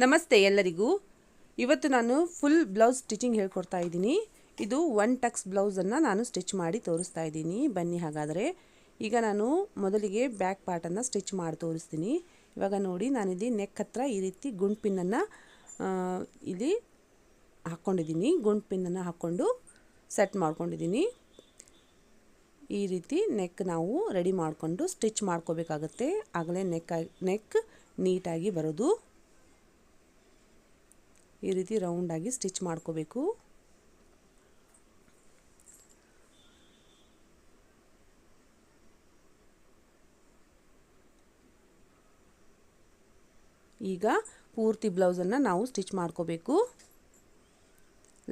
ನಮಸ್ತೆ ಎಲ್ಲರಿಗೂ. ಇವತ್ತು ನಾನು ಫುಲ್ ಬ್ಲೌಸ್ ಸ್ಟಿಚಿಂಗ್ ಹೇಳ್ಕೊಡ್ತಾ ಇದ್ದೀನಿ. ಇದು 1 ಟಕ್ಸ್ ಬ್ಲೌಸನ್ನು ನಾನು ಸ್ಟಿಚ್ ಮಾಡಿ ತೋರಿಸ್ತಾ ಇದ್ದೀನಿ. ಬನ್ನಿ ಹಾಗಾದರೆ. ಈಗ ನಾನು ಮೊದಲಿಗೆ ಬ್ಯಾಕ್ ಪಾರ್ಟನ್ನು ಸ್ಟಿಚ್ ಮಾಡಿ ತೋರಿಸ್ತೀನಿ. ಇವಾಗ ನೋಡಿ, ನಾನಿಲ್ಲಿ ನೆಕ್ ಹತ್ರ ಈ ರೀತಿ ಗುಂಡು ಪಿನ್ನನ್ನು ಇಲ್ಲಿ ಹಾಕ್ಕೊಂಡಿದ್ದೀನಿ. ಗುಂಡು ಪಿನ್ನನ್ನು ಹಾಕ್ಕೊಂಡು ಸೆಟ್ ಮಾಡ್ಕೊಂಡಿದ್ದೀನಿ. ಈ ರೀತಿ ನೆಕ್ ನಾವು ರೆಡಿ ಮಾಡಿಕೊಂಡು ಸ್ಟಿಚ್ ಮಾಡ್ಕೋಬೇಕಾಗತ್ತೆ. ಆಗಲೇ ನೆಕ್ ನೀಟಾಗಿ ಬರೋದು. ಈ ರೀತಿ ರೌಂಡಾಗಿ ಸ್ಟಿಚ್ ಮಾಡ್ಕೋಬೇಕು. ಈಗ ಪೂರ್ತಿ ಬ್ಲೌಸನ್ನು ನಾವು ಸ್ಟಿಚ್ ಮಾಡ್ಕೋಬೇಕು.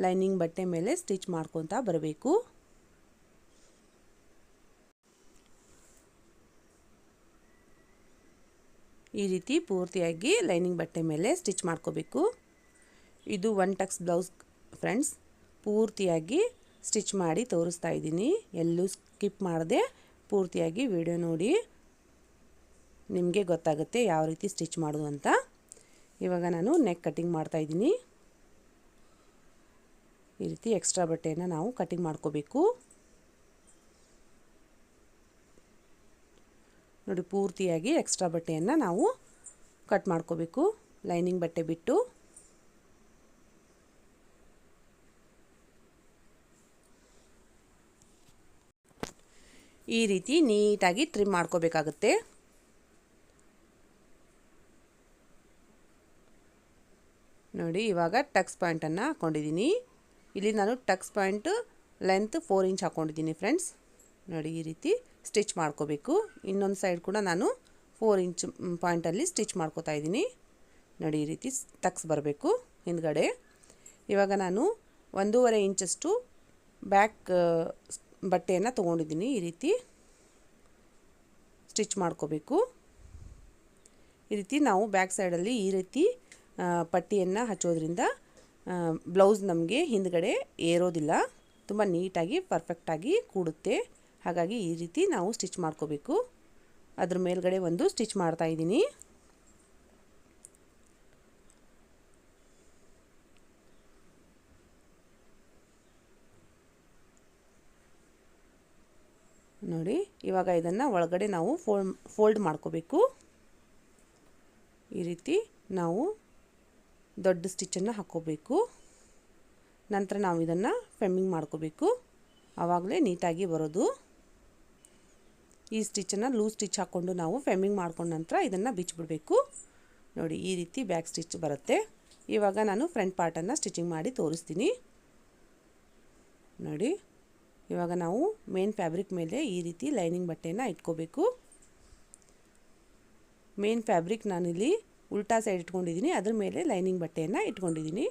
ಲೈನಿಂಗ್ ಬಟ್ಟೆ ಮೇಲೆ ಸ್ಟಿಚ್ ಮಾಡ್ಕೊತಾ ಬರಬೇಕು. ಈ ರೀತಿ ಪೂರ್ತಿಯಾಗಿ ಲೈನಿಂಗ್ ಬಟ್ಟೆ ಮೇಲೆ ಸ್ಟಿಚ್ ಮಾಡ್ಕೋಬೇಕು. ಇದು 1 ಟಕ್ಸ್ ಬ್ಲೌಸ್ ಫ್ರೆಂಡ್ಸ್. ಪೂರ್ತಿಯಾಗಿ ಸ್ಟಿಚ್ ಮಾಡಿ ತೋರಿಸ್ತಾ ಇದ್ದೀನಿ. ಎಲ್ಲೂ ಸ್ಕಿಪ್ ಮಾಡದೆ ಪೂರ್ತಿಯಾಗಿ ವಿಡಿಯೋ ನೋಡಿ, ನಿಮಗೆ ಗೊತ್ತಾಗುತ್ತೆ ಯಾವ ರೀತಿ ಸ್ಟಿಚ್ ಮಾಡೋದು ಅಂತ. ಇವಾಗ ನಾನು ನೆಕ್ ಕಟಿಂಗ್ ಮಾಡ್ತಾ ಇದ್ದೀನಿ. ಈ ರೀತಿ ಎಕ್ಸ್ಟ್ರಾ ಬಟ್ಟೆಯನ್ನು ನಾವು ಕಟಿಂಗ್ ಮಾಡ್ಕೋಬೇಕು. ನೋಡಿ, ಪೂರ್ತಿಯಾಗಿ ಎಕ್ಸ್ಟ್ರಾ ಬಟ್ಟೆಯನ್ನು ನಾವು ಕಟ್ ಮಾಡ್ಕೋಬೇಕು, ಲೈನಿಂಗ್ ಬಟ್ಟೆ ಬಿಟ್ಟು. ಈ ರೀತಿ ನೀಟಾಗಿ ಟ್ರಿಮ್ ಮಾಡ್ಕೋಬೇಕಾಗುತ್ತೆ. ನೋಡಿ, ಇವಾಗ ಟಕ್ಸ್ ಪಾಯಿಂಟನ್ನು ಹಾಕ್ಕೊಂಡಿದ್ದೀನಿ. ಇಲ್ಲಿ ನಾನು ಟಕ್ಸ್ ಪಾಯಿಂಟ್ ಲೆಂತ್ 4 ಇಂಚ್ ಹಾಕ್ಕೊಂಡಿದ್ದೀನಿ ಫ್ರೆಂಡ್ಸ್. ನೋಡಿ, ಈ ರೀತಿ ಸ್ಟಿಚ್ ಮಾಡ್ಕೋಬೇಕು. ಇನ್ನೊಂದು ಸೈಡ್ ಕೂಡ ನಾನು 4 ಇಂಚ್ ಪಾಯಿಂಟಲ್ಲಿ ಸ್ಟಿಚ್ ಮಾಡ್ಕೋತಾ ಇದ್ದೀನಿ. ನೋಡಿ, ಈ ರೀತಿ ಟಕ್ಸ್ ಬರಬೇಕು ಹಿಂದ್ಗಡೆ. ಇವಾಗ ನಾನು 1.5 ಇಂಚಷ್ಟು ಬ್ಯಾಕ್ ಬಟ್ಟೆಯನ್ನು ತೊಗೊಂಡಿದ್ದೀನಿ. ಈ ರೀತಿ ಸ್ಟಿಚ್ ಮಾಡ್ಕೋಬೇಕು. ಈ ರೀತಿ ನಾವು ಬ್ಯಾಕ್ ಸೈಡಲ್ಲಿ ಈ ರೀತಿ ಪಟ್ಟಿಯನ್ನು ಹಚ್ಚೋದ್ರಿಂದ ಬ್ಲೌಸ್ ನಮಗೆ ಹಿಂದ್ಗಡೆ ಏರೋದಿಲ್ಲ, ತುಂಬ ನೀಟಾಗಿ ಪರ್ಫೆಕ್ಟಾಗಿ ಕೂಡುತ್ತೆ. ಹಾಗಾಗಿ ಈ ರೀತಿ ನಾವು ಸ್ಟಿಚ್ ಮಾಡ್ಕೋಬೇಕು. ಅದ್ರ ಮೇಲ್ಗಡೆ ಒಂದು ಸ್ಟಿಚ್ ಮಾಡ್ತಾ ಇದ್ದೀನಿ. ನೋಡಿ, ಇವಾಗ ಇದನ್ನು ಒಳಗಡೆ ನಾವು ಫೋಲ್ಡ್ ಮಾಡ್ಕೋಬೇಕು. ಈ ರೀತಿ ನಾವು ದೊಡ್ಡ ಸ್ಟಿಚ್ಚನ್ನು ಹಾಕ್ಕೋಬೇಕು. ನಂತರ ನಾವು ಇದನ್ನು ಫೆಮ್ಮಿಂಗ್ ಮಾಡ್ಕೋಬೇಕು. ಆವಾಗಲೇ ನೀಟಾಗಿ ಬರೋದು. ಈ ಸ್ಟಿಚ್ಚನ್ನು ಲೂಸ್ ಸ್ಟಿಚ್ ಹಾಕ್ಕೊಂಡು ನಾವು ಫೆಮ್ಮಿಂಗ್ ಮಾಡ್ಕೊಂಡ ನಂತರ ಇದನ್ನು ಬಿಚ್ಚಿಬಿಡಬೇಕು. ನೋಡಿ, ಈ ರೀತಿ ಬ್ಯಾಕ್ ಸ್ಟಿಚ್ ಬರುತ್ತೆ. ಇವಾಗ ನಾನು ಫ್ರಂಟ್ ಪಾರ್ಟನ್ನು ಸ್ಟಿಚಿಂಗ್ ಮಾಡಿ ತೋರಿಸ್ತೀನಿ. ನೋಡಿ, ಇವಾಗ ನಾವು ಮೇನ್ ಫ್ಯಾಬ್ರಿಕ್ ಮೇಲೆ ಈ ರೀತಿ ಲೈನಿಂಗ್ ಬಟ್ಟೆಯನ್ನು ಇಟ್ಕೋಬೇಕು. ಮೇನ್ ಫ್ಯಾಬ್ರಿಕ್ ನಾನಿಲ್ಲಿ ಉಲ್ಟಾ ಸೈಡ್ ಇಟ್ಕೊಂಡಿದ್ದೀನಿ, ಅದ್ರ ಮೇಲೆ ಲೈನಿಂಗ್ ಬಟ್ಟೆಯನ್ನು ಇಟ್ಕೊಂಡಿದ್ದೀನಿ.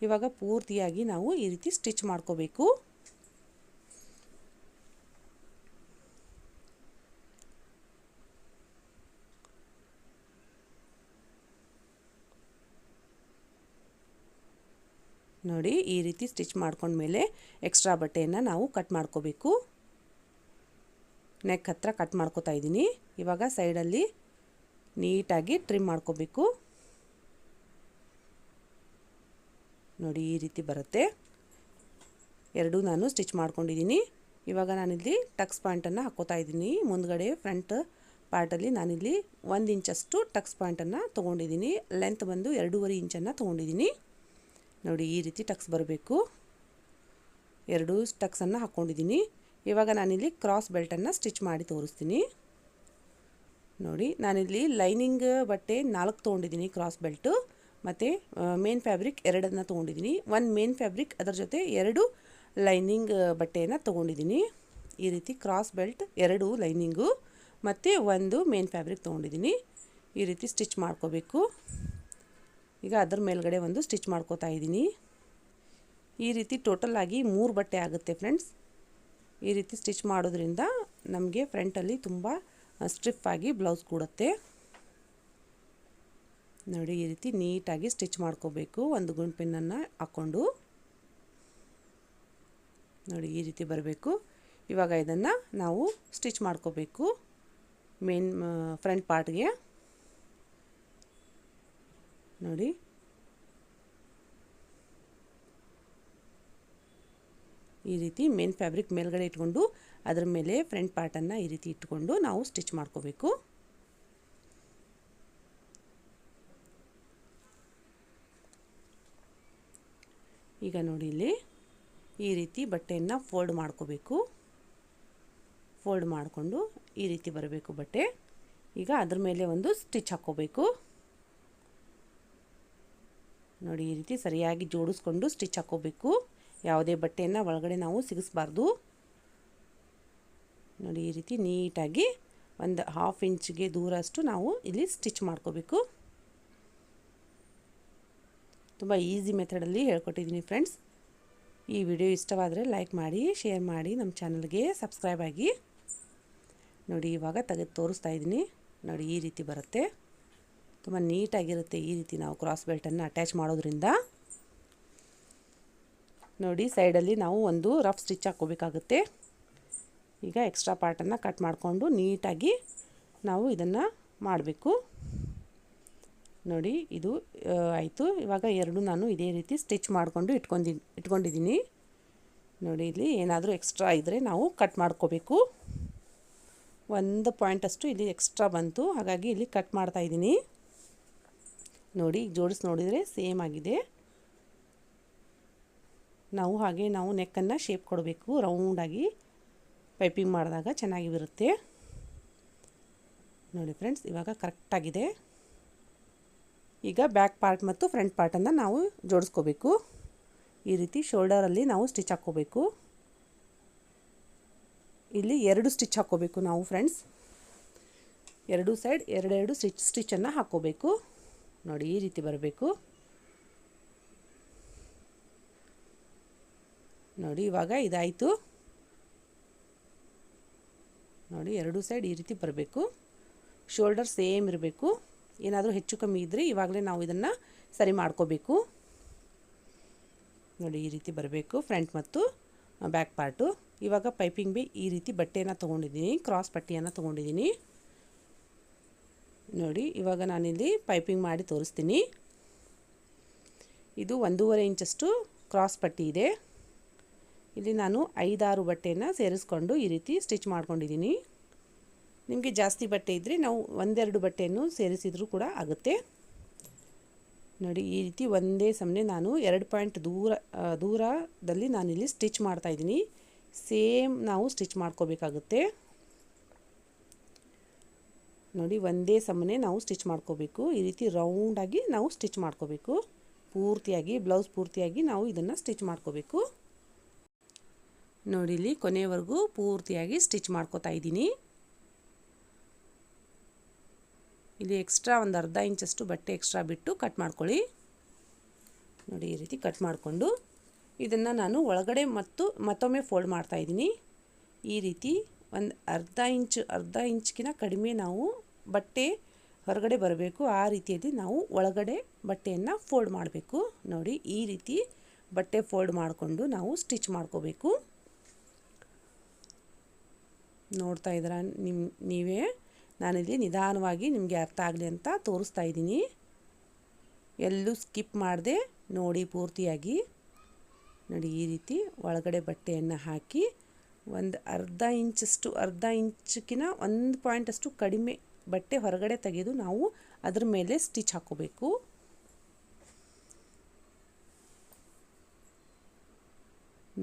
ಇವಾಗ ಪೂರ್ತಿಯಾಗಿ ನಾವು ಈ ರೀತಿ ಸ್ಟಿಚ್ ಮಾಡ್ಕೋಬೇಕು. ನೋಡಿ, ಈ ರೀತಿ ಸ್ಟಿಚ್ ಮಾಡ್ಕೊಂಡ್ಮೇಲೆ ಎಕ್ಸ್ಟ್ರಾ ಬಟ್ಟೆಯನ್ನು ನಾವು ಕಟ್ ಮಾಡ್ಕೋಬೇಕು. ನೆಕ್ ಹತ್ರ ಕಟ್ ಮಾಡ್ಕೋತಾ ಇದ್ದೀನಿ. ಇವಾಗ ಸೈಡಲ್ಲಿ ನೀಟಾಗಿ ಟ್ರಿಮ್ ಮಾಡ್ಕೋಬೇಕು. ನೋಡಿ, ಈ ರೀತಿ ಬರುತ್ತೆ. ಎರಡೂ ನಾನು ಸ್ಟಿಚ್ ಮಾಡ್ಕೊಂಡಿದ್ದೀನಿ. ಇವಾಗ ನಾನಿಲ್ಲಿ ಟಕ್ಸ್ ಪಾಯಿಂಟನ್ನು ಹಾಕ್ಕೋತಾ ಇದ್ದೀನಿ. ಮುಂದ್ಗಡೆ ಫ್ರಂಟ್ ಪಾರ್ಟಲ್ಲಿ ನಾನಿಲ್ಲಿ 1 ಇಂಚಷ್ಟು ಟಕ್ಸ್ ಪಾಯಿಂಟನ್ನು ತೊಗೊಂಡಿದ್ದೀನಿ. ಲೆಂತ್ ಬಂದು 2.5 ಇಂಚನ್ನು ತೊಗೊಂಡಿದ್ದೀನಿ. ನೋಡಿ, ಈ ರೀತಿ ಟಕ್ಸ್ ಬರಬೇಕು. 2 ಟಕ್ಸನ್ನು ಹಾಕ್ಕೊಂಡಿದ್ದೀನಿ. ಇವಾಗ ನಾನಿಲ್ಲಿ ಕ್ರಾಸ್ ಬೆಲ್ಟನ್ನು ಸ್ಟಿಚ್ ಮಾಡಿ ತೋರಿಸ್ತೀನಿ. ನೋಡಿ, ನಾನಿಲ್ಲಿ ಲೈನಿಂಗ್ ಬಟ್ಟೆ 4 ತೊಗೊಂಡಿದ್ದೀನಿ, ಕ್ರಾಸ್ ಬೆಲ್ಟು, ಮತ್ತು ಮೇನ್ ಫ್ಯಾಬ್ರಿಕ್ 2 ತೊಗೊಂಡಿದ್ದೀನಿ. 1 ಮೇನ್ ಫ್ಯಾಬ್ರಿಕ್, ಅದರ ಜೊತೆ 2 ಲೈನಿಂಗ್ ಬಟ್ಟೆಯನ್ನು ತೊಗೊಂಡಿದ್ದೀನಿ. ಈ ರೀತಿ ಕ್ರಾಸ್ ಬೆಲ್ಟ್ 2 ಲೈನಿಂಗು ಮತ್ತು 1 ಮೇನ್ ಫ್ಯಾಬ್ರಿಕ್ ತೊಗೊಂಡಿದ್ದೀನಿ. ಈ ರೀತಿ ಸ್ಟಿಚ್ ಮಾಡ್ಕೋಬೇಕು. ಈಗ ಅದರ ಮೇಲ್ಗಡೆ ಒಂದು ಸ್ಟಿಚ್ ಮಾಡ್ಕೋತಾ ಇದ್ದೀನಿ. ಈ ರೀತಿ ಟೋಟಲ್ ಆಗಿ 3 ಬಟ್ಟೆ ಆಗುತ್ತೆ ಫ್ರೆಂಡ್ಸ್. ಈ ರೀತಿ ಸ್ಟಿಚ್ ಮಾಡೋದ್ರಿಂದ ನಮಗೆ ಫ್ರಂಟಲ್ಲಿ ತುಂಬ ಸ್ಟಿಫ್ ಆಗಿ ಬ್ಲೌಸ್ ಕೂಡುತ್ತೆ. ನೋಡಿ, ಈ ರೀತಿ ನೀಟಾಗಿ ಸ್ಟಿಚ್ ಮಾಡ್ಕೋಬೇಕು. ಒಂದು ಗುಂಡು ಪಿನ್ನನ್ನು ಹಾಕ್ಕೊಂಡು ನೋಡಿ, ಈ ರೀತಿ ಬರಬೇಕು. ಇವಾಗ ಇದನ್ನು ನಾವು ಸ್ಟಿಚ್ ಮಾಡ್ಕೋಬೇಕು ಮೇನ್ ಫ್ರಂಟ್ ಪಾರ್ಟ್ಗೆ. ನೋಡಿ ಈ ರೀತಿ ಮೇನ್ ಫ್ಯಾಬ್ರಿಕ್ ಮೇಲ್ಗಡೆ ಇಟ್ಕೊಂಡು ಅದರ ಮೇಲೆ ಫ್ರಂಟ್ ಪಾರ್ಟನ್ನು ಈ ರೀತಿ ಇಟ್ಕೊಂಡು ನಾವು ಸ್ಟಿಚ್ ಮಾಡ್ಕೋಬೇಕು. ಈಗ ನೋಡಿ ಇಲ್ಲಿ ಈ ರೀತಿ ಬಟ್ಟೆಯನ್ನು ಫೋಲ್ಡ್ ಮಾಡ್ಕೋಬೇಕು. ಫೋಲ್ಡ್ ಮಾಡಿಕೊಂಡು ಈ ರೀತಿ ಬರಬೇಕು ಬಟ್ಟೆ. ಈಗ ಅದ್ರ ಮೇಲೆ ಒಂದು ಸ್ಟಿಚ್ ಹಾಕ್ಕೋಬೇಕು. ನೋಡಿ ಈ ರೀತಿ ಸರಿಯಾಗಿ ಜೋಡಿಸ್ಕೊಂಡು ಸ್ಟಿಚ್ ಹಾಕ್ಕೋಬೇಕು. ಯಾವುದೇ ಬಟ್ಟೆಯನ್ನು ಒಳಗಡೆ ನಾವು ಸಿಗಿಸಬಾರ್ದು. ನೋಡಿ ಈ ರೀತಿ ನೀಟಾಗಿ ಒಂದು 1/2 ಇಂಚಿಗೆ ದೂರ ಅಷ್ಟು ನಾವು ಇಲ್ಲಿ ಸ್ಟಿಚ್ ಮಾಡ್ಕೋಬೇಕು. ತುಂಬ ಈಸಿ ಮೆಥಡಲ್ಲಿ ಹೇಳ್ಕೊಟ್ಟಿದ್ದೀನಿ ಫ್ರೆಂಡ್ಸ್. ಈ ವಿಡಿಯೋ ಇಷ್ಟವಾದರೆ ಲೈಕ್ ಮಾಡಿ, ಶೇರ್ ಮಾಡಿ, ನಮ್ಮ ಚಾನಲ್ಗೆ ಸಬ್ಸ್ಕ್ರೈಬ್ ಆಗಿ. ನೋಡಿ ಇವಾಗ ತೆಗೆದು ತೋರಿಸ್ತಾ ಇದ್ದೀನಿ. ನೋಡಿ ಈ ರೀತಿ ಬರುತ್ತೆ. ತುಂಬ ನೀಟಾಗಿರುತ್ತೆ ಈ ರೀತಿ ನಾವು ಕ್ರಾಸ್ ಬೆಲ್ಟನ್ನು ಅಟ್ಯಾಚ್ ಮಾಡೋದ್ರಿಂದ. ನೋಡಿ ಸೈಡಲ್ಲಿ ನಾವು ಒಂದು ರಫ್ ಸ್ಟಿಚ್ ಹಾಕ್ಕೋಬೇಕಾಗುತ್ತೆ. ಈಗ ಎಕ್ಸ್ಟ್ರಾ ಪಾರ್ಟನ್ನು ಕಟ್ ಮಾಡಿಕೊಂಡು ನೀಟಾಗಿ ನಾವು ಇದನ್ನು ಮಾಡಬೇಕು. ನೋಡಿ ಇದು ಆಯಿತು. ಇವಾಗ ಎರಡು ನಾನು ಇದೇ ರೀತಿ ಸ್ಟಿಚ್ ಮಾಡಿಕೊಂಡು ಇಟ್ಕೊಂಡಿದ್ದೀನಿ. ನೋಡಿ ಇಲ್ಲಿ ಏನಾದರೂ ಎಕ್ಸ್ಟ್ರಾ ಇದ್ದರೆ ನಾವು ಕಟ್ ಮಾಡ್ಕೋಬೇಕು. 1 ಪಾಯಿಂಟಷ್ಟು ಇಲ್ಲಿ ಎಕ್ಸ್ಟ್ರಾ ಬಂತು, ಹಾಗಾಗಿ ಇಲ್ಲಿ ಕಟ್ ಮಾಡ್ತಾಯಿದ್ದೀನಿ. ನೋಡಿ ಜೋಡಿಸಿ ನೋಡಿದರೆ ಸೇಮ್ ಆಗಿದೆ. ನಾವು ನೆಕ್ಕನ್ನು ಶೇಪ್ ಕೊಡಬೇಕು. ರೌಂಡಾಗಿ ಪೈಪಿಂಗ್ ಮಾಡಿದಾಗ ಚೆನ್ನಾಗಿ ಬರುತ್ತೆ. ನೋಡಿ ಫ್ರೆಂಡ್ಸ್ ಇವಾಗ ಕರೆಕ್ಟಾಗಿದೆ. ಈಗ ಬ್ಯಾಕ್ ಪಾರ್ಟ್ ಮತ್ತು ಫ್ರಂಟ್ ಪಾರ್ಟನ್ನು ನಾವು ಜೋಡಿಸ್ಕೋಬೇಕು. ಈ ರೀತಿ ಶೋಲ್ಡರಲ್ಲಿ ನಾವು ಸ್ಟಿಚ್ ಹಾಕ್ಕೋಬೇಕು. ಇಲ್ಲಿ 2 ಸ್ಟಿಚ್ ಹಾಕ್ಕೋಬೇಕು ನಾವು ಫ್ರೆಂಡ್ಸ್. 2 ಸೈಡ್ 2 ಸ್ಟಿಚ್ಚನ್ನು ಹಾಕ್ಕೋಬೇಕು. ನೋಡಿ ಈ ರೀತಿ ಬರಬೇಕು. ನೋಡಿ ಇವಾಗ ಇದಾಯಿತು. ನೋಡಿ 2 ಸೈಡ್ ಈ ರೀತಿ ಬರಬೇಕು. ಶೋಲ್ಡರ್ ಸೇಮ್ ಇರಬೇಕು. ಏನಾದರೂ ಹೆಚ್ಚು ಕಮ್ಮಿ ಇದ್ದರೆ ಇವಾಗಲೇ ನಾವು ಇದನ್ನು ಸರಿ ಮಾಡ್ಕೋಬೇಕು. ನೋಡಿ ಈ ರೀತಿ ಬರಬೇಕು ಫ್ರಂಟ್ ಮತ್ತು ಬ್ಯಾಕ್ ಪಾರ್ಟು. ಇವಾಗ ಪೈಪಿಂಗ್ ಈ ರೀತಿ ಬಟ್ಟೆಯನ್ನು ತೊಗೊಂಡಿದ್ದೀನಿ, ಕ್ರಾಸ್ ಪಟ್ಟಿಯನ್ನು ತೊಗೊಂಡಿದ್ದೀನಿ. ನೋಡಿ ಇವಾಗ ನಾನಿಲ್ಲಿ ಪೈಪಿಂಗ್ ಮಾಡಿ ತೋರಿಸ್ತೀನಿ. ಇದು 1.5 ಇಂಚಷ್ಟು ಕ್ರಾಸ್ ಪಟ್ಟಿ ಇದೆ. ಇಲ್ಲಿ ನಾನು 5-6 ಬಟ್ಟೆಯನ್ನು ಸೇರಿಸ್ಕೊಂಡು ಈ ರೀತಿ ಸ್ಟಿಚ್ ಮಾಡ್ಕೊಂಡಿದ್ದೀನಿ. ನಿಮಗೆ ಜಾಸ್ತಿ ಬಟ್ಟೆ ಇದ್ದರೆ ನಾವು 1-2 ಬಟ್ಟೆಯನ್ನು ಸೇರಿಸಿದರೂ ಕೂಡ ಆಗುತ್ತೆ. ನೋಡಿ ಈ ರೀತಿ ಒಂದೇ ಸಮನೆ ನಾನು 2 ಪಾಯಿಂಟ್ ದೂರದಲ್ಲಿ ನಾನಿಲ್ಲಿ ಸ್ಟಿಚ್ ಮಾಡ್ತಾಯಿದ್ದೀನಿ. ಸೇಮ್ ನಾವು ಸ್ಟಿಚ್ ಮಾಡ್ಕೋಬೇಕಾಗುತ್ತೆ. ನೋಡಿ ಒಂದೇ ಸಮನೆ ನಾವು ಸ್ಟಿಚ್ ಮಾಡ್ಕೋಬೇಕು. ಈ ರೀತಿ ರೌಂಡಾಗಿ ನಾವು ಸ್ಟಿಚ್ ಮಾಡ್ಕೋಬೇಕು. ಪೂರ್ತಿಯಾಗಿ ಬ್ಲೌಸ್ ಪೂರ್ತಿಯಾಗಿ ನಾವು ಇದನ್ನು ಸ್ಟಿಚ್ ಮಾಡ್ಕೋಬೇಕು. ನೋಡಿ ಇಲ್ಲಿ ಕೊನೆಯವರೆಗೂ ಪೂರ್ತಿಯಾಗಿ ಸ್ಟಿಚ್ ಮಾಡ್ಕೋತಾ ಇದ್ದೀನಿ. ಇಲ್ಲಿ ಎಕ್ಸ್ಟ್ರಾ ಒಂದು 1/2 ಇಂಚಷ್ಟು ಬಟ್ಟೆ ಎಕ್ಸ್ಟ್ರಾ ಬಿಟ್ಟು ಕಟ್ ಮಾಡ್ಕೊಳ್ಳಿ. ನೋಡಿ ಈ ರೀತಿ ಕಟ್ ಮಾಡಿಕೊಂಡು ಇದನ್ನು ನಾನು ಒಳಗಡೆ ಮತ್ತೊಮ್ಮೆ ಫೋಲ್ಡ್ ಮಾಡ್ತಾಯಿದ್ದೀನಿ. ಈ ರೀತಿ ಒಂದು ಅರ್ಧ ಇಂಚ್ಗಿನ ಕಡಿಮೆ ನಾವು ಬಟ್ಟೆ ಹೊರಗಡೆ ಬರಬೇಕು. ಆ ರೀತಿಯಲ್ಲಿ ನಾವು ಒಳಗಡೆ ಬಟ್ಟೆಯನ್ನು ಫೋಲ್ಡ್ ಮಾಡಬೇಕು. ನೋಡಿ ಈ ರೀತಿ ಬಟ್ಟೆ ಫೋಲ್ಡ್ ಮಾಡಿಕೊಂಡು ನಾವು ಸ್ಟಿಚ್ ಮಾಡ್ಕೋಬೇಕು. ನೋಡ್ತಾ ಇದ್ದೀರಾ ನೀವೇ, ನಾನಿಲ್ಲಿ ನಿಧಾನವಾಗಿ ನಿಮಗೆ ಅರ್ಥ ಆಗಲಿ ಅಂತ ತೋರಿಸ್ತಾ ಇದ್ದೀನಿ. ಎಲ್ಲೂ ಸ್ಕಿಪ್ ಮಾಡದೆ ನೋಡಿ ಪೂರ್ತಿಯಾಗಿ. ನೋಡಿ ಈ ರೀತಿ ಒಳಗಡೆ ಬಟ್ಟೆಯನ್ನು ಹಾಕಿ ಒಂದು ಅರ್ಧ ಇಂಚಕ್ಕಿಂತ 1 ಪಾಯಿಂಟಷ್ಟು ಕಡಿಮೆ ಬಟ್ಟೆ ಹೊರಗಡೆ ತೆಗೆದು ನಾವು ಅದರ ಮೇಲೆ ಸ್ಟಿಚ್ ಹಾಕ್ಕೋಬೇಕು.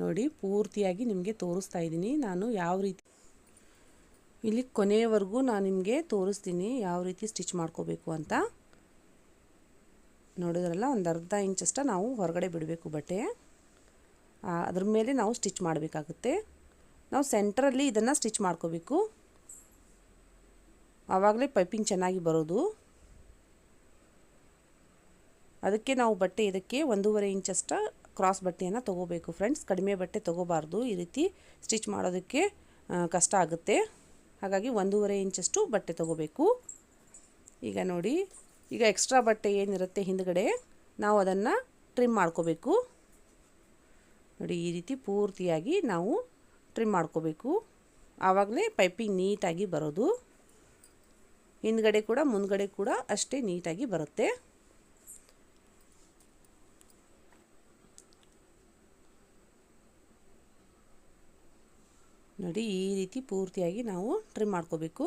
ನೋಡಿ ಪೂರ್ತಿಯಾಗಿ ನಿಮಗೆ ತೋರಿಸ್ತಾ ಇದ್ದೀನಿ ನಾನು ಯಾವ ರೀತಿ. ಇಲ್ಲಿ ಕೊನೆಯವರೆಗೂ ನಾನು ನಿಮಗೆ ತೋರಿಸ್ತೀನಿ ಯಾವ ರೀತಿ ಸ್ಟಿಚ್ ಮಾಡ್ಕೋಬೇಕು ಅಂತ. ನೋಡಿದ್ರಲ್ಲ, ಒಂದು ಅರ್ಧ ಇಂಚಷ್ಟು ನಾವು ಹೊರಗಡೆ ಬಿಡಬೇಕು ಬಟ್ಟೆ. ಅದ್ರ ಮೇಲೆ ನಾವು ಸ್ಟಿಚ್ ಮಾಡಬೇಕಾಗುತ್ತೆ. ನಾವು ಸೆಂಟ್ರಲ್ಲಿ ಇದನ್ನು ಸ್ಟಿಚ್ ಮಾಡ್ಕೋಬೇಕು. ಆವಾಗಲೇ ಪೈಪಿಂಗ್ ಚೆನ್ನಾಗಿ ಬರೋದು. ಅದಕ್ಕೆ ನಾವು ಬಟ್ಟೆ ಇದಕ್ಕೆ 1.5 ಇಂಚಷ್ಟು ಕ್ರಾಸ್ ಬಟ್ಟೆಯನ್ನು ತೊಗೋಬೇಕು ಫ್ರೆಂಡ್ಸ್. ಕಡಿಮೆ ಬಟ್ಟೆ ತೊಗೋಬಾರ್ದು. ಈ ರೀತಿ ಸ್ಟಿಚ್ ಮಾಡೋದಕ್ಕೆ ಕಷ್ಟ ಆಗುತ್ತೆ. ಹಾಗಾಗಿ 1.5 ಇಂಚಷ್ಟು ಬಟ್ಟೆ ತೊಗೋಬೇಕು. ಈಗ ನೋಡಿ, ಈಗ ಎಕ್ಸ್ಟ್ರಾ ಬಟ್ಟೆ ಏನಿರುತ್ತೆ ಹಿಂದ್ಗಡೆ ನಾವು ಅದನ್ನು ಟ್ರಿಮ್ ಮಾಡ್ಕೋಬೇಕು. ನೋಡಿ ಈ ರೀತಿ ಪೂರ್ತಿಯಾಗಿ ನಾವು ಟ್ರಿಮ್ ಮಾಡ್ಕೋಬೇಕು. ಆವಾಗಲೇ ಪೈಪಿಂಗ್ ನೀಟಾಗಿ ಬರೋದು. ಹಿಂದ್ಗಡೆ ಕೂಡ ಮುಂದ್ಗಡೆ ಕೂಡ ಅಷ್ಟೇ ನೀಟಾಗಿ ಬರುತ್ತೆ. ನೋಡಿ ಈ ರೀತಿ ಪೂರ್ತಿಯಾಗಿ ನಾವು ಟ್ರಿಮ್ ಮಾಡ್ಕೋಬೇಕು.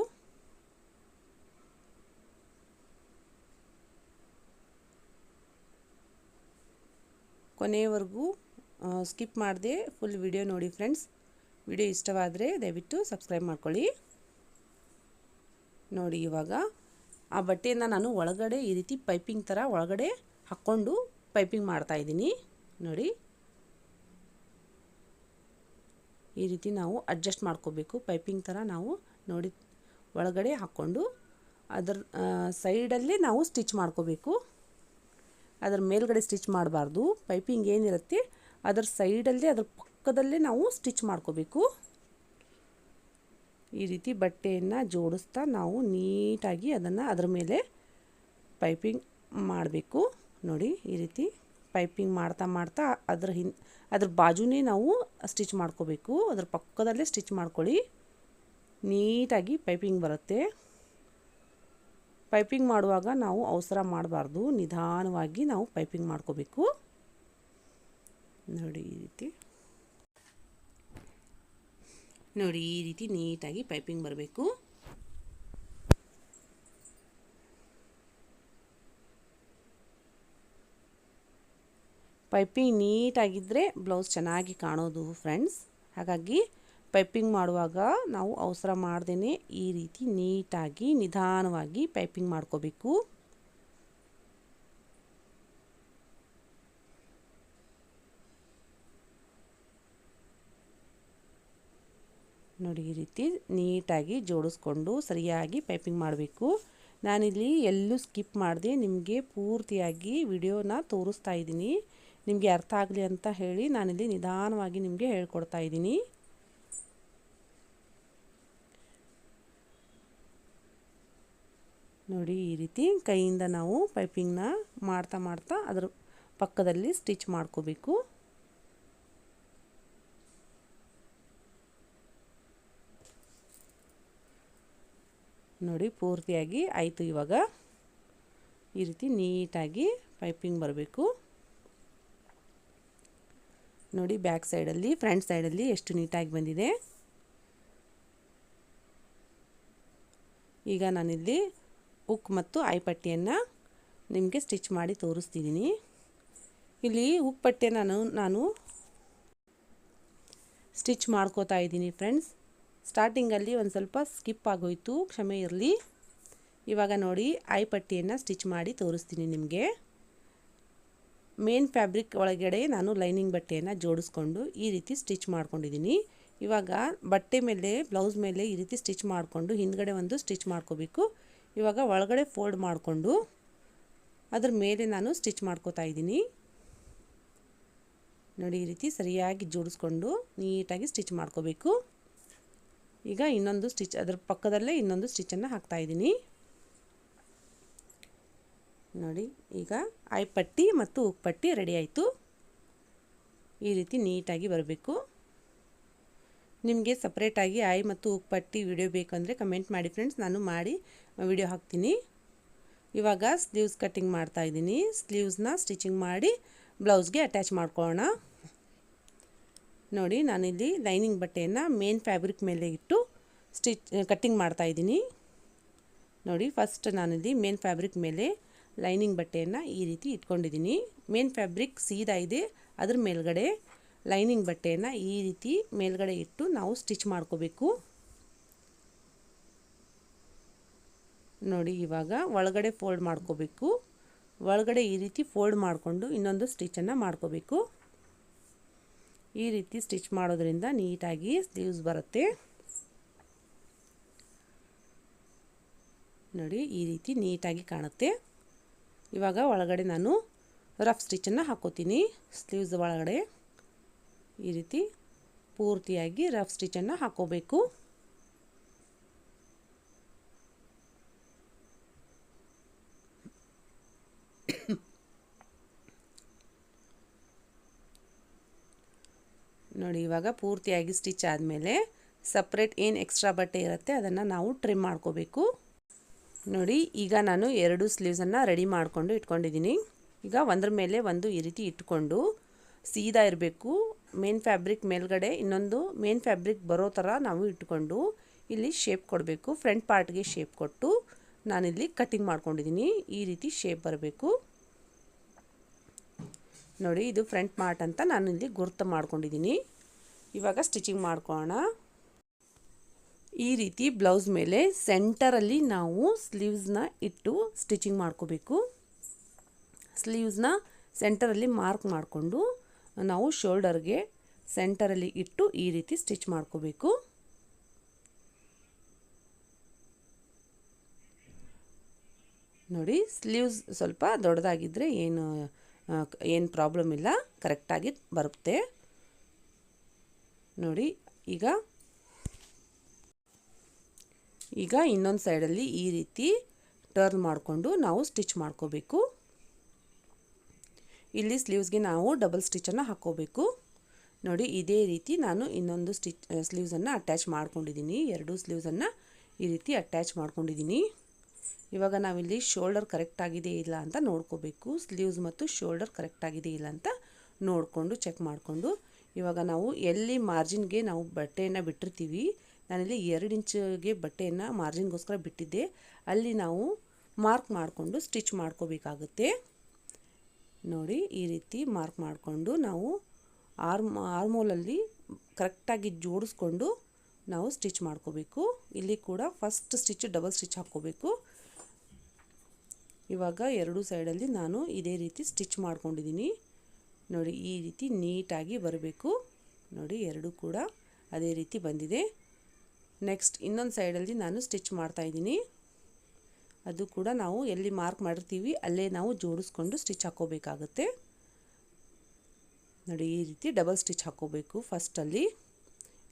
ಕೊನೆಯವರೆಗೂ ಸ್ಕಿಪ್ ಮಾಡದೆ ಫುಲ್ ವಿಡಿಯೋ ನೋಡಿ ಫ್ರೆಂಡ್ಸ್. ವಿಡಿಯೋ ಇಷ್ಟವಾದರೆ ದಯವಿಟ್ಟು ಸಬ್ಸ್ಕ್ರೈಬ್ ಮಾಡ್ಕೊಳ್ಳಿ. ನೋಡಿ ಇವಾಗ ಆ ಬಟ್ಟೆಯನ್ನು ನಾನು ಒಳಗಡೆ ಈ ರೀತಿ ಪೈಪಿಂಗ್ ಥರ ಒಳಗಡೆ ಹಾಕ್ಕೊಂಡು ಪೈಪಿಂಗ್ ಮಾಡ್ತಾಯಿದ್ದೀನಿ. ನೋಡಿ ಈ ರೀತಿ ನಾವು ಅಡ್ಜಸ್ಟ್ ಮಾಡ್ಕೋಬೇಕು. ಪೈಪಿಂಗ್ ಥರ ನಾವು ನೋಡಿ ಒಳಗಡೆ ಹಾಕ್ಕೊಂಡು ಅದರ ಸೈಡಲ್ಲೇ ನಾವು ಸ್ಟಿಚ್ ಮಾಡ್ಕೋಬೇಕು. ಅದರ ಮೇಲ್ಗಡೆ ಸ್ಟಿಚ್ ಮಾಡಬಾರ್ದು. ಪೈಪಿಂಗ್ ಏನಿರುತ್ತೆ ಅದರ ಸೈಡಲ್ಲೇ ಅದರ ಪಕ್ಕದಲ್ಲೇ ನಾವು ಸ್ಟಿಚ್ ಮಾಡ್ಕೋಬೇಕು. ಈ ರೀತಿ ಬಟ್ಟೆಯನ್ನು ಜೋಡಿಸ್ತಾ ನಾವು ನೀಟಾಗಿ ಅದನ್ನು ಅದರ ಮೇಲೆ ಪೈಪಿಂಗ್ ಮಾಡಬೇಕು. ನೋಡಿ ಈ ರೀತಿ ಪೈಪಿಂಗ್ ಮಾಡ್ತಾ ಅದ್ರ ಬಾಜುನೇ ನಾವು ಸ್ಟಿಚ್ ಮಾಡ್ಕೋಬೇಕು. ಅದ್ರ ಪಕ್ಕದಲ್ಲೇ ಸ್ಟಿಚ್ ಮಾಡ್ಕೊಳ್ಳಿ. ನೀಟಾಗಿ ಪೈಪಿಂಗ್ ಬರುತ್ತೆ. ಪೈಪಿಂಗ್ ಮಾಡುವಾಗ ನಾವು ಅವಸರ ಮಾಡಬಾರ್ದು. ನಿಧಾನವಾಗಿ ನಾವು ಪೈಪಿಂಗ್ ಮಾಡ್ಕೋಬೇಕು. ನೋಡಿ ಈ ರೀತಿ ನೀಟಾಗಿ ಪೈಪಿಂಗ್ ಬರಬೇಕು. ಪೈಪಿಂಗ್ ನೀಟಾಗಿದ್ದರೆ ಬ್ಲೌಸ್ ಚೆನ್ನಾಗಿ ಕಾಣೋದು ಫ್ರೆಂಡ್ಸ್. ಹಾಗಾಗಿ ಪೈಪಿಂಗ್ ಮಾಡುವಾಗ ನಾವು ಅವಸರ ಮಾಡ್ದೇ ಈ ರೀತಿ ನೀಟಾಗಿ ನಿಧಾನವಾಗಿ ಪೈಪಿಂಗ್ ಮಾಡ್ಕೋಬೇಕು. ನೋಡಿ ಈ ರೀತಿ ನೀಟಾಗಿ ಜೋಡಿಸ್ಕೊಂಡು ಸರಿಯಾಗಿ ಪೈಪಿಂಗ್ ಮಾಡಬೇಕು. ನಾನಿಲ್ಲಿ ಎಲ್ಲೂ ಸ್ಕಿಪ್ ಮಾಡದೆ ನಿಮಗೆ ಪೂರ್ತಿಯಾಗಿ ವಿಡಿಯೋನ ತೋರಿಸ್ತಾ ಇದ್ದೀನಿ. ನಿಮಗೆ ಅರ್ಥ ಆಗಲಿ ಅಂತ ಹೇಳಿ ನಾನಿಲ್ಲಿ ನಿಧಾನವಾಗಿ ನಿಮಗೆ ಹೇಳ್ಕೊಡ್ತಾ ಇದ್ದೀನಿ. ನೋಡಿ ಈ ರೀತಿ ಕೈಯಿಂದ ನಾವು ಪೈಪಿಂಗ್ನ ಮಾಡ್ತಾ ಅದರ ಪಕ್ಕದಲ್ಲಿ ಸ್ಟಿಚ್ ಮಾಡ್ಕೋಬೇಕು. ನೋಡಿ ಪೂರ್ತಿಯಾಗಿ ಆಯಿತು. ಇವಾಗ ಈ ರೀತಿ ನೀಟಾಗಿ ಪೈಪಿಂಗ್ ಬರಬೇಕು. ನೋಡಿ ಬ್ಯಾಕ್ ಸೈಡಲ್ಲಿ ಫ್ರಂಟ್ ಸೈಡಲ್ಲಿ ಎಷ್ಟು ನೀಟಾಗಿ ಬಂದಿದೆ. ಈಗ ನಾನಿಲ್ಲಿ ಹುಕ್ ಮತ್ತು ಆಯ್ಪಟ್ಟಿಯನ್ನು ನಿಮಗೆ ಸ್ಟಿಚ್ ಮಾಡಿ ತೋರಿಸ್ತಿದ್ದೀನಿ. ಇಲ್ಲಿ ಹುಕ್ ಪಟ್ಟೆ ನಾನು ಸ್ಟಿಚ್ ಮಾಡ್ಕೋತಾ ಇದ್ದೀನಿ ಫ್ರೆಂಡ್ಸ್. ಸ್ಟಾರ್ಟಿಂಗಲ್ಲಿ ಒಂದು ಸ್ವಲ್ಪ ಸ್ಕಿಪ್ ಆಗೋಯ್ತು, ಕ್ಷಮೆ ಇರಲಿ. ಇವಾಗ ನೋಡಿ ಆಯ್ಪಟ್ಟಿಯನ್ನು ಸ್ಟಿಚ್ ಮಾಡಿ ತೋರಿಸ್ತೀನಿ ನಿಮಗೆ. ಮೇನ್ ಫ್ಯಾಬ್ರಿಕ್ ಒಳಗಡೆ ನಾನು ಲೈನಿಂಗ್ ಬಟ್ಟೆಯನ್ನು ಜೋಡಿಸ್ಕೊಂಡು ಈ ರೀತಿ ಸ್ಟಿಚ್ ಮಾಡ್ಕೊಂಡಿದ್ದೀನಿ. ಇವಾಗ ಬಟ್ಟೆ ಮೇಲೆ ಬ್ಲೌಸ್ ಮೇಲೆ ಈ ರೀತಿ ಸ್ಟಿಚ್ ಮಾಡಿಕೊಂಡು ಹಿಂದ್ಗಡೆ ಒಂದು ಸ್ಟಿಚ್ ಮಾಡ್ಕೋಬೇಕು. ಇವಾಗ ಒಳಗಡೆ ಫೋಲ್ಡ್ ಮಾಡಿಕೊಂಡು ಅದ್ರ ಮೇಲೆ ನಾನು ಸ್ಟಿಚ್ ಮಾಡ್ಕೋತಾ ಇದ್ದೀನಿ. ನೋಡಿ ಈ ರೀತಿ ಸರಿಯಾಗಿ ಜೋಡಿಸ್ಕೊಂಡು ನೀಟಾಗಿ ಸ್ಟಿಚ್ ಮಾಡ್ಕೋಬೇಕು. ಈಗ ಇನ್ನೊಂದು ಸ್ಟಿಚ್ ಅದರ ಪಕ್ಕದಲ್ಲೇ ಇನ್ನೊಂದು ಸ್ಟಿಚ್ಚನ್ನು ಹಾಕ್ತಾ ಇದ್ದೀನಿ. ನೋಡಿ ಈಗ ಆಯ್ಪಟ್ಟಿ ಮತ್ತು ಹುಕ್ಪಟ್ಟಿ ರೆಡಿ ಆಯಿತು. ಈ ರೀತಿ ನೀಟಾಗಿ ಬರಬೇಕು. ನಿಮಗೆ ಸಪ್ರೇಟಾಗಿ ಆಯ್ ಮತ್ತು ಹುಕ್ಪಟ್ಟಿ ವಿಡಿಯೋ ಬೇಕಂದರೆ ಕಮೆಂಟ್ ಮಾಡಿ ಫ್ರೆಂಡ್ಸ್, ನಾನು ಮಾಡಿ ವಿಡಿಯೋ ಹಾಕ್ತೀನಿ. ಇವಾಗ ಸ್ಲೀವ್ಸ್ ಕಟ್ಟಿಂಗ್ ಮಾಡ್ತಾ ಇದ್ದೀನಿ. ಸ್ಲೀವ್ಸ್ನ ಸ್ಟಿಚಿಂಗ್ ಮಾಡಿ ಬ್ಲೌಸ್ಗೆ ಅಟ್ಯಾಚ್ ಮಾಡ್ಕೊಳ್ಳೋಣ. ನೋಡಿ ನಾನಿಲ್ಲಿ ಲೈನಿಂಗ್ ಬಟ್ಟೆಯನ್ನು ಮೇನ್ ಫ್ಯಾಬ್ರಿಕ್ ಮೇಲೆ ಇಟ್ಟು ಕಟ್ಟಿಂಗ್ ಮಾಡ್ತಾ ಇದ್ದೀನಿ. ನೋಡಿ ಫಸ್ಟ್ ನಾನಿಲ್ಲಿ ಮೇನ್ ಫ್ಯಾಬ್ರಿಕ್ ಮೇಲೆ ಲೈನಿಂಗ್ ಬಟ್ಟೆಯನ್ನು ಈ ರೀತಿ ಇಟ್ಕೊಂಡಿದ್ದೀನಿ. ಮೇನ್ ಫ್ಯಾಬ್ರಿಕ್ ಸೀದಾ ಇದೆ, ಅದ್ರ ಮೇಲ್ಗಡೆ ಲೈನಿಂಗ್ ಬಟ್ಟೆಯನ್ನು ಈ ರೀತಿ ಮೇಲ್ಗಡೆ ಇಟ್ಟು ನಾವು ಸ್ಟಿಚ್ ಮಾಡ್ಕೋಬೇಕು. ನೋಡಿ ಇವಾಗ ಒಳಗಡೆ ಫೋಲ್ಡ್ ಮಾಡ್ಕೋಬೇಕು. ಒಳಗಡೆ ಈ ರೀತಿ ಫೋಲ್ಡ್ ಮಾಡಿಕೊಂಡು ಇನ್ನೊಂದು ಸ್ಟಿಚ್ಚನ್ನು ಮಾಡ್ಕೋಬೇಕು. ಈ ರೀತಿ ಸ್ಟಿಚ್ ಮಾಡೋದ್ರಿಂದ ನೀಟಾಗಿ ಸ್ಲೀವ್ಸ್ ಬರುತ್ತೆ. ನೋಡಿ ಈ ರೀತಿ ನೀಟಾಗಿ ಕಾಣುತ್ತೆ. ಇವಾಗ ಒಳಗಡೆ ನಾನು ರಫ್ ಸ್ಟಿಚ್ಚನ್ನು ಹಾಕೋತೀನಿ. ಸ್ಲೀವ್ಸ್ ಒಳಗಡೆ ಈ ರೀತಿ ಪೂರ್ತಿಯಾಗಿ ರಫ್ ಸ್ಟಿಚ್ಚನ್ನು ಹಾಕೋಬೇಕು. ನೋಡಿ ಇವಾಗ ಪೂರ್ತಿಯಾಗಿ ಸ್ಟಿಚ್ ಆದಮೇಲೆ ಸಪ್ರೇಟ್ ಏನು ಎಕ್ಸ್ಟ್ರಾ ಬಟ್ಟೆ ಇರುತ್ತೆ ಅದನ್ನು ನಾವು ಟ್ರಿಮ್ ಮಾಡ್ಕೋಬೇಕು. ನೋಡಿ ಈಗ ನಾನು 2 ಸ್ಲೀವ್ಸನ್ನು ರೆಡಿ ಮಾಡಿಕೊಂಡು ಇಟ್ಕೊಂಡಿದ್ದೀನಿ. ಈಗ ಒಂದ್ರ ಮೇಲೆ ಒಂದು ಈ ರೀತಿ ಇಟ್ಕೊಂಡು ಸೀದಾ ಇರಬೇಕು, ಮೇನ್ ಫ್ಯಾಬ್ರಿಕ್ ಮೇಲ್ಗಡೆ ಇನ್ನೊಂದು ಮೇನ್ ಫ್ಯಾಬ್ರಿಕ್ ಬರೋ ಥರ ನಾವು ಇಟ್ಕೊಂಡು ಇಲ್ಲಿ ಶೇಪ್ ಕೊಡಬೇಕು. ಫ್ರಂಟ್ ಪಾರ್ಟ್ಗೆ ಶೇಪ್ ಕೊಟ್ಟು ನಾನಿಲ್ಲಿ ಕಟ್ಟಿಂಗ್ ಮಾಡ್ಕೊಂಡಿದ್ದೀನಿ. ಈ ರೀತಿ ಶೇಪ್ ಬರಬೇಕು ನೋಡಿ. ಇದು ಫ್ರಂಟ್ ಪಾರ್ಟ್ ಅಂತ ನಾನು ಇಲ್ಲಿ ಗುರ್ತು ಮಾಡ್ಕೊಂಡಿದ್ದೀನಿ. ಇವಾಗ ಸ್ಟಿಚಿಂಗ್ ಮಾಡ್ಕೊಳ್ಳೋಣ. ಈ ರೀತಿ ಬ್ಲೌಸ್ ಮೇಲೆ ಸೆಂಟರಲ್ಲಿ ನಾವು ಸ್ಲೀವ್ಸ್ನ ಇಟ್ಟು ಸ್ಟಿಚಿಂಗ್ ಮಾಡ್ಕೋಬೇಕು. ಸ್ಲೀವ್ಸ್ನ ಸೆಂಟರಲ್ಲಿ ಮಾರ್ಕ್ ಮಾಡಿಕೊಂಡು ನಾವು ಶೋಲ್ಡರ್ಗೆ ಸೆಂಟರಲ್ಲಿ ಇಟ್ಟು ಈ ರೀತಿ ಸ್ಟಿಚ್ ಮಾಡ್ಕೋಬೇಕು. ನೋಡಿ, ಸ್ಲೀವ್ಸ್ ಸ್ವಲ್ಪ ದೊಡ್ಡದಾಗಿದ್ದರೆ ಏನು ಪ್ರಾಬ್ಲಮ್ ಇಲ್ಲ, ಕರೆಕ್ಟಾಗಿ ಬರುತ್ತೆ ನೋಡಿ. ಈಗ ಇನ್ನೊಂದು ಸೈಡಲ್ಲಿ ಈ ರೀತಿ ಟರ್ನ್ ಮಾಡಿಕೊಂಡು ನಾವು ಸ್ಟಿಚ್ ಮಾಡ್ಕೋಬೇಕು. ಇಲ್ಲಿ ಸ್ಲೀವ್ಸ್ಗೆ ನಾವು ಡಬಲ್ ಸ್ಟಿಚನ್ನು ಹಾಕ್ಕೋಬೇಕು ನೋಡಿ. ಇದೇ ರೀತಿ ನಾನು ಇನ್ನೊಂದು ಸ್ಲೀವ್ಸನ್ನು ಅಟ್ಯಾಚ್ ಮಾಡ್ಕೊಂಡಿದ್ದೀನಿ. ಎರಡು ಸ್ಲೀವ್ಸನ್ನು ಈ ರೀತಿ ಅಟ್ಯಾಚ್ ಮಾಡ್ಕೊಂಡಿದ್ದೀನಿ. ಇವಾಗ ನಾವಿಲ್ಲಿ ಶೋಲ್ಡರ್ ಕರೆಕ್ಟಾಗಿದೆ ಇಲ್ಲ ಅಂತ ನೋಡ್ಕೋಬೇಕು. ಸ್ಲೀವ್ಸ್ ಮತ್ತು ಶೋಲ್ಡರ್ ಕರೆಕ್ಟಾಗಿದೆ ಇಲ್ಲ ಅಂತ ನೋಡಿಕೊಂಡು ಚೆಕ್ ಮಾಡಿಕೊಂಡು ಇವಾಗ ನಾವು ಎಲ್ಲಿ ಮಾರ್ಜಿನ್ಗೆ ನಾವು ಬಟ್ಟೆಯನ್ನು ಬಿಟ್ಟಿರ್ತೀವಿ, ನಾನಿಲ್ಲಿ 2 ಇಂಚಿಗೆ ಬಟ್ಟೆಯನ್ನು ಮಾರ್ಜಿನ್ಗೋಸ್ಕರ ಬಿಟ್ಟಿದ್ದೆ, ಅಲ್ಲಿ ನಾವು ಮಾರ್ಕ್ ಮಾಡಿಕೊಂಡು ಸ್ಟಿಚ್ ಮಾಡ್ಕೋಬೇಕಾಗುತ್ತೆ ನೋಡಿ. ಈ ರೀತಿ ಮಾರ್ಕ್ ಮಾಡಿಕೊಂಡು ನಾವು ಆರ್ಮೋಲಲ್ಲಿ ಕರೆಕ್ಟಾಗಿ ಜೋಡಿಸ್ಕೊಂಡು ನಾವು ಸ್ಟಿಚ್ ಮಾಡ್ಕೋಬೇಕು. ಇಲ್ಲಿ ಕೂಡ ಫಸ್ಟ್ ಸ್ಟಿಚ್ ಡಬಲ್ ಸ್ಟಿಚ್ ಹಾಕ್ಕೋಬೇಕು. ಇವಾಗ ಎರಡು ಸೈಡಲ್ಲಿ ನಾನು ಇದೇ ರೀತಿ ಸ್ಟಿಚ್ ಮಾಡ್ಕೊಂಡಿದ್ದೀನಿ ನೋಡಿ. ಈ ರೀತಿ ನೀಟಾಗಿ ಬರಬೇಕು ನೋಡಿ. ಎರಡು ಕೂಡ ಅದೇ ರೀತಿ ಬಂದಿದೆ. ನೆಕ್ಸ್ಟ್ ಇನ್ನೊಂದು ಸೈಡಲ್ಲಿ ನಾನು ಸ್ಟಿಚ್ ಮಾಡ್ತಾಯಿದ್ದೀನಿ. ಅದು ಕೂಡ ನಾವು ಎಲ್ಲಿ ಮಾರ್ಕ್ ಮಾಡಿರ್ತೀವಿ ಅಲ್ಲೇ ನಾವು ಜೋಡಿಸ್ಕೊಂಡು ಸ್ಟಿಚ್ ಹಾಕ್ಕೋಬೇಕಾಗುತ್ತೆ ನೋಡಿ. ಈ ರೀತಿ ಡಬಲ್ ಸ್ಟಿಚ್ ಹಾಕ್ಕೋಬೇಕು ಫಸ್ಟಲ್ಲಿ.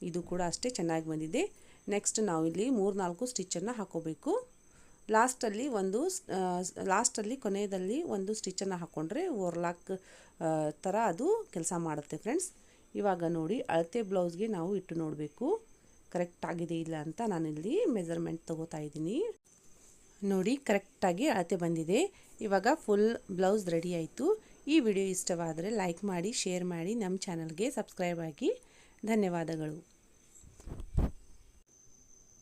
ಇದು ಕೂಡ ಅಷ್ಟೇ ಚೆನ್ನಾಗಿ ಬಂದಿದೆ. ನೆಕ್ಸ್ಟ್ ನಾವು ಇಲ್ಲಿ 3-4 ಸ್ಟಿಚ್ಚನ್ನು ಹಾಕ್ಕೋಬೇಕು. ಲಾಸ್ಟಲ್ಲಿ ಕೊನೆಯಲ್ಲಿ ಒಂದು ಸ್ಟಿಚ್ಚನ್ನು ಹಾಕ್ಕೊಂಡ್ರೆ ಓವರ್ಲಾಕ್ ಥರ ಅದು ಕೆಲಸ ಮಾಡುತ್ತೆ ಫ್ರೆಂಡ್ಸ್. ಇವಾಗ ನೋಡಿ, ಅಳತೆ ಬ್ಲೌಸ್ಗೆ ನಾವು ಇಟ್ಟು ನೋಡಬೇಕು ಕರೆಕ್ಟ್ ಆಗಿದೆ ಇಲ್ಲ ಅಂತ. ನಾನಿಲ್ಲಿ ಮೆಜರ್ಮೆಂಟ್ ತೊಗೋತಾ ಇದ್ದೀನಿ ನೋಡಿ. ಕರೆಕ್ಟಾಗಿ ಅಳತೆ ಬಂದಿದೆ. ಇವಾಗ ಫುಲ್ ಬ್ಲೌಸ್ ರೆಡಿ ಆಯಿತು. ಈ ವಿಡಿಯೋ ಇಷ್ಟವಾದರೆ ಲೈಕ್ ಮಾಡಿ, ಶೇರ್ ಮಾಡಿ, ನಮ್ಮ ಚಾನಲ್ಗೆ ಸಬ್ಸ್ಕ್ರೈಬ್ ಆಗಿ. ಧನ್ಯವಾದಗಳು.